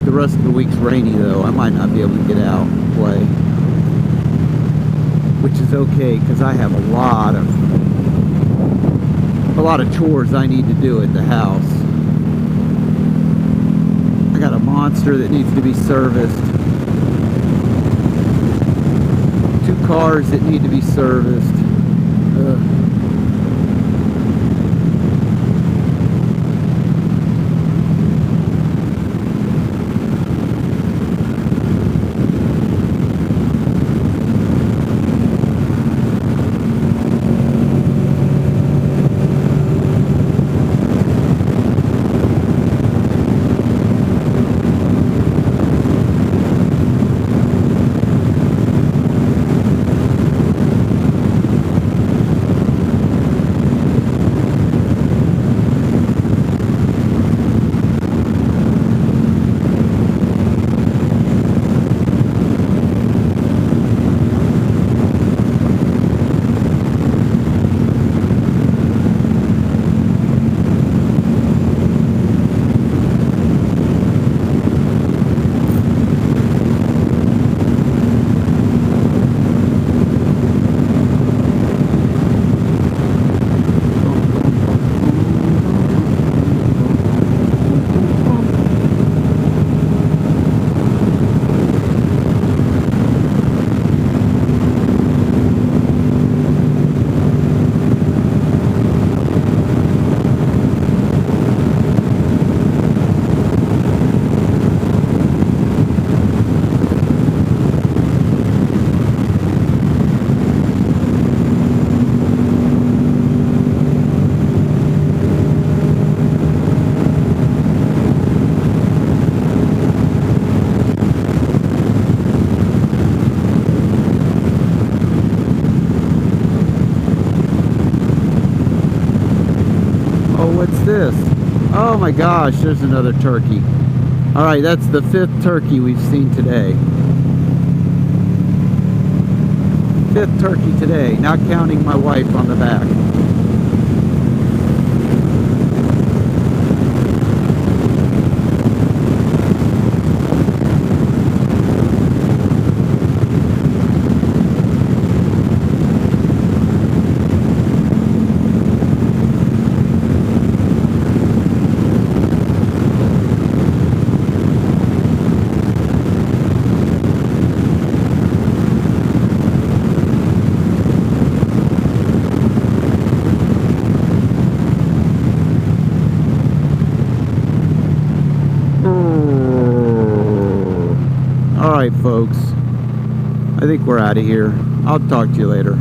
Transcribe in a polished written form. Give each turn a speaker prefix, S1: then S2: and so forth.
S1: The rest of the week's rainy though. I might not be able to get out and play, which is okay because I have a lot of chores I need to do at the house. I got a monster that needs to be serviced, 2 cars that need to be serviced. What's this? Oh my gosh, there's another turkey. Alright, that's the 5th turkey we've seen today. 5th turkey today, not counting my wife on the back. Alright folks, I think we're out of here. I'll talk to you later.